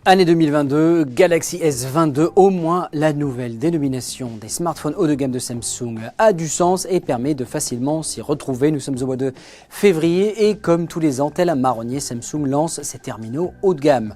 Année 2022, Galaxy S22, au moins la nouvelle dénomination des smartphones haut de gamme de Samsung a du sens et permet de facilement s'y retrouver. Nous sommes au mois de février et comme tous les ans, tel un marronnier, Samsung lance ses terminaux haut de gamme.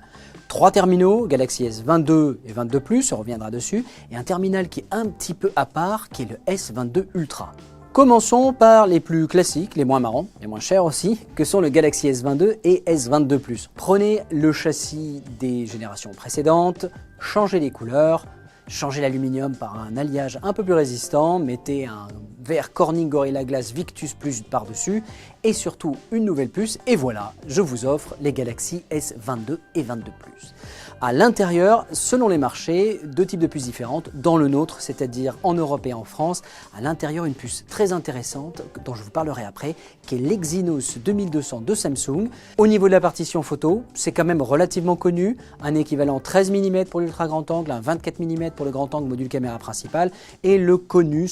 3 terminaux, Galaxy S22 et 22 Plus, on reviendra dessus, et un terminal qui est un petit peu à part, qui est le S22 Ultra. Commençons par les plus classiques, les moins marrants, les moins chers aussi, que sont le Galaxy S22 et S22 Plus. Prenez le châssis des générations précédentes, changez les couleurs, changez l'aluminium par un alliage un peu plus résistant, mettez un verre Corning Gorilla Glass Victus Plus par-dessus et surtout une nouvelle puce et voilà, je vous offre les Galaxy S22 et 22 Plus. À l'intérieur, selon les marchés, 2 types de puces différentes. Dans le nôtre, c'est-à-dire en Europe et en France, à l'intérieur une puce très intéressante dont je vous parlerai après, qui est l'Exynos 2200 de Samsung. Au niveau de la partition photo, c'est quand même relativement connu, un équivalent 13 mm pour l'ultra grand angle, un 24 mm pour le grand angle module caméra principal et le connu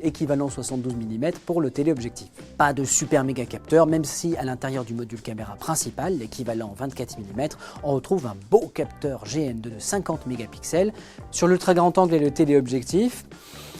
équivalent 72 mm pour le téléobjectif. Pas de super méga capteur, même si à l'intérieur du module caméra principal, l'équivalent 24 mm, on retrouve un beau capteur GN2 de 50 mégapixels. Sur l'ultra grand angle et le téléobjectif,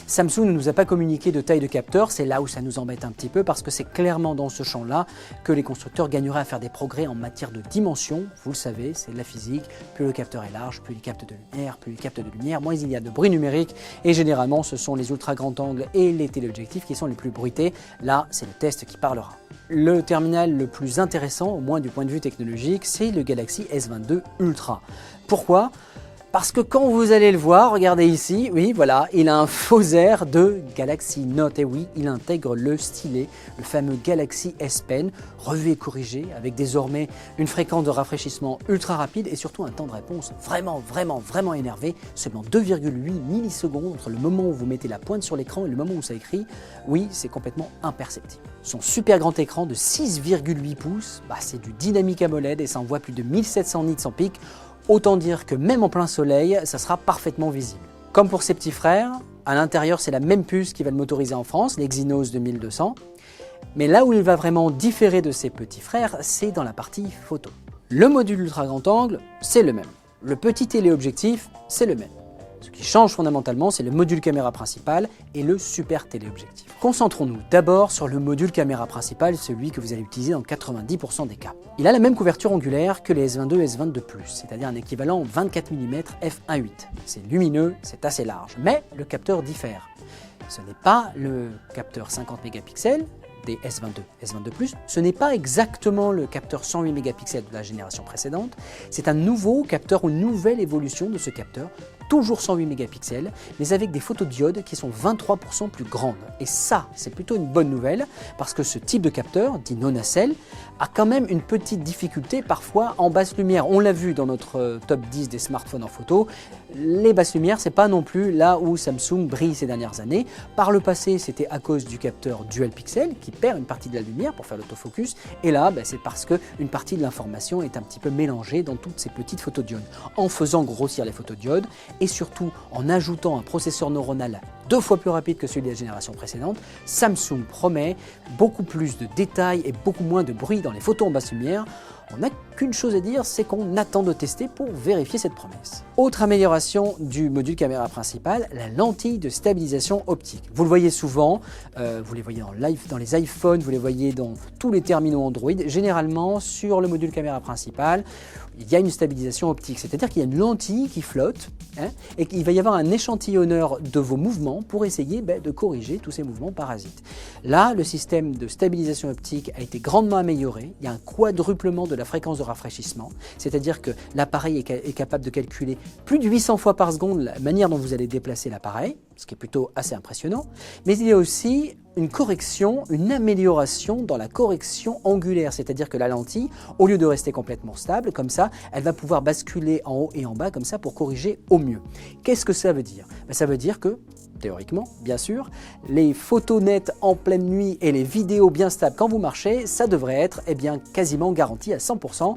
Samsung ne nous a pas communiqué de taille de capteur, c'est là où ça nous embête un petit peu parce que c'est clairement dans ce champ-là que les constructeurs gagneraient à faire des progrès en matière de dimension. Vous le savez, c'est de la physique, plus le capteur est large, plus il capte de lumière, moins il y a de bruit numérique et généralement ce sont les ultra grands angles et les téléobjectifs qui sont les plus bruités. Là, c'est le test qui parlera. Le terminal le plus intéressant, au moins du point de vue technologique, c'est le Galaxy S22 Ultra. Pourquoi ? Parce que quand vous allez le voir, regardez ici, oui voilà, il a un faux air de Galaxy Note. Et oui, il intègre le stylet, le fameux Galaxy S Pen, revu et corrigé, avec désormais une fréquence de rafraîchissement ultra rapide et surtout un temps de réponse vraiment énervé, seulement 2,8 millisecondes entre le moment où vous mettez la pointe sur l'écran et le moment où ça écrit. Oui, c'est complètement imperceptible. Son super grand écran de 6,8 pouces, c'est du Dynamic AMOLED et ça envoie plus de 1700 nits en pic. Autant dire que même en plein soleil, ça sera parfaitement visible. Comme pour ses petits frères, à l'intérieur c'est la même puce qui va le motoriser en France, l'Exynos 2200. Mais là où il va vraiment différer de ses petits frères, c'est dans la partie photo. Le module ultra grand angle, c'est le même. Le petit téléobjectif, c'est le même. Ce qui change fondamentalement, c'est le module caméra principal et le super téléobjectif. Concentrons-nous d'abord sur le module caméra principal, celui que vous allez utiliser dans 90% des cas. Il a la même couverture angulaire que les S22 et S22 Plus, c'est-à-dire un équivalent 24 mm f1.8. C'est lumineux, c'est assez large, mais le capteur diffère. Ce n'est pas le capteur 50 mégapixels des S22, S22 Plus, ce n'est pas exactement le capteur 108 mégapixels de la génération précédente, c'est un nouveau capteur ou une nouvelle évolution de ce capteur, toujours 108 mégapixels, mais avec des photodiodes qui sont 23% plus grandes. Et ça, c'est plutôt une bonne nouvelle, parce que ce type de capteur, dit non-nacelle, a quand même une petite difficulté parfois en basse lumière. On l'a vu dans notre top 10 des smartphones en photo, les basses lumières, c'est pas non plus là où Samsung brille ces dernières années. Par le passé, c'était à cause du capteur dual pixel qui perd une partie de la lumière pour faire l'autofocus, et là, c'est parce qu'une partie de l'information est un petit peu mélangée dans toutes ces petites photodiodes. En faisant grossir les photodiodes, et surtout en ajoutant un processeur neuronal 2 fois plus rapide que celui de la génération précédente, Samsung promet beaucoup plus de détails et beaucoup moins de bruit dans les photos en basse lumière. On n'a qu'une chose à dire, c'est qu'on attend de tester pour vérifier cette promesse. Autre amélioration du module caméra principal, la lentille de stabilisation optique. Vous le voyez souvent, vous les voyez dans les iPhones, vous les voyez dans tous les terminaux Android. Généralement, sur le module caméra principal, il y a une stabilisation optique, c'est-à-dire qu'il y a une lentille qui flotte et qu'il va y avoir un échantillonneur de vos mouvements pour essayer de corriger tous ces mouvements parasites. Là, le système de stabilisation optique a été grandement amélioré. Il y a un quadruplement de la fréquence de rafraîchissement, c'est-à-dire que l'appareil est capable de calculer plus de 800 fois par seconde la manière dont vous allez déplacer l'appareil, ce qui est plutôt assez impressionnant, mais il y a aussi une correction, une amélioration dans la correction angulaire, c'est-à-dire que la lentille, au lieu de rester complètement stable, comme ça, elle va pouvoir basculer en haut et en bas, comme ça, pour corriger au mieux. Qu'est-ce que ça veut dire ? Ça veut dire que, théoriquement, bien sûr, les photos nettes en pleine nuit et les vidéos bien stables quand vous marchez, ça devrait être quasiment garanti à 100%.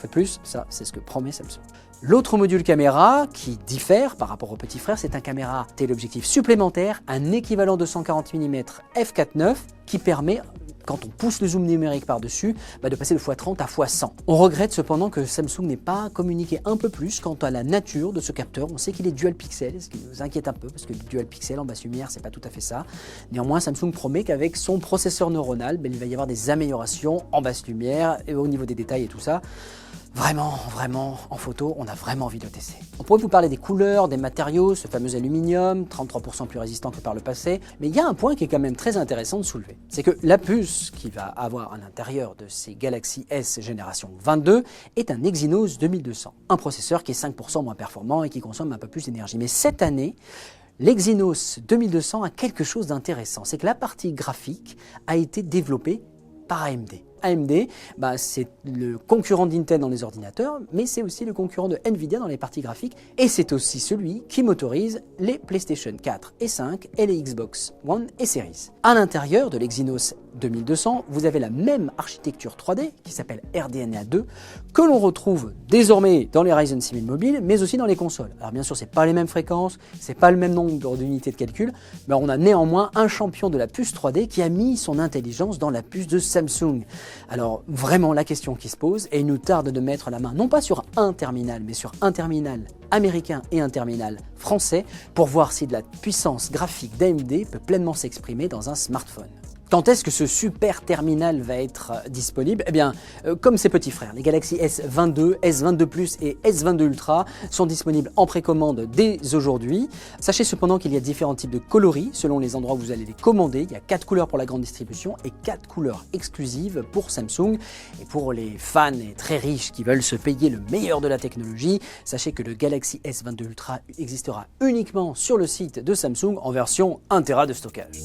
De plus, ça, c'est ce que promet Samsung. L'autre module caméra qui diffère par rapport au petit frère, c'est un caméra téléobjectif supplémentaire, un équivalent de 140 mm f4.9 qui permet quand on pousse le zoom numérique par-dessus, de passer de x30 à x100. On regrette cependant que Samsung n'ait pas communiqué un peu plus quant à la nature de ce capteur. On sait qu'il est dual pixel, ce qui nous inquiète un peu, parce que le dual pixel en basse lumière, c'est pas tout à fait ça. Néanmoins, Samsung promet qu'avec son processeur neuronal, il va y avoir des améliorations en basse lumière et au niveau des détails et tout ça. Vraiment, en photo, on a vraiment envie de le tester. On pourrait vous parler des couleurs, des matériaux, ce fameux aluminium, 33% plus résistant que par le passé, mais il y a un point qui est quand même très intéressant de soulever. C'est que la puce qui va avoir à l'intérieur de ces Galaxy S génération 22 est un Exynos 2200, un processeur qui est 5% moins performant et qui consomme un peu plus d'énergie. Mais cette année, l'Exynos 2200 a quelque chose d'intéressant, c'est que la partie graphique a été développée par AMD. AMD, c'est le concurrent d'Intel dans les ordinateurs, mais c'est aussi le concurrent de Nvidia dans les parties graphiques, et c'est aussi celui qui motorise les PlayStation 4 et 5 et les Xbox One et Series. À l'intérieur de l'Exynos 2200, vous avez la même architecture 3D qui s'appelle RDNA 2 que l'on retrouve désormais dans les Ryzen 6000 mobiles, mais aussi dans les consoles. Alors bien sûr, c'est pas les mêmes fréquences, c'est pas le même nombre d'unités de calcul, mais on a néanmoins un champion de la puce 3D qui a mis son intelligence dans la puce de Samsung. Alors vraiment la question qui se pose, et il nous tarde de mettre la main non pas sur un terminal, mais sur un terminal américain et un terminal français pour voir si de la puissance graphique d'AMD peut pleinement s'exprimer dans un smartphone. Quand est-ce que ce super terminal va être disponible? Eh bien, comme ses petits frères, les Galaxy S22, S22 Plus et S22 Ultra sont disponibles en précommande dès aujourd'hui. Sachez cependant qu'il y a différents types de coloris selon les endroits où vous allez les commander. Il y a 4 couleurs pour la grande distribution et 4 couleurs exclusives pour Samsung. Et pour les fans et très riches qui veulent se payer le meilleur de la technologie, sachez que le Galaxy S22 Ultra existera uniquement sur le site de Samsung en version 1 Tera de stockage.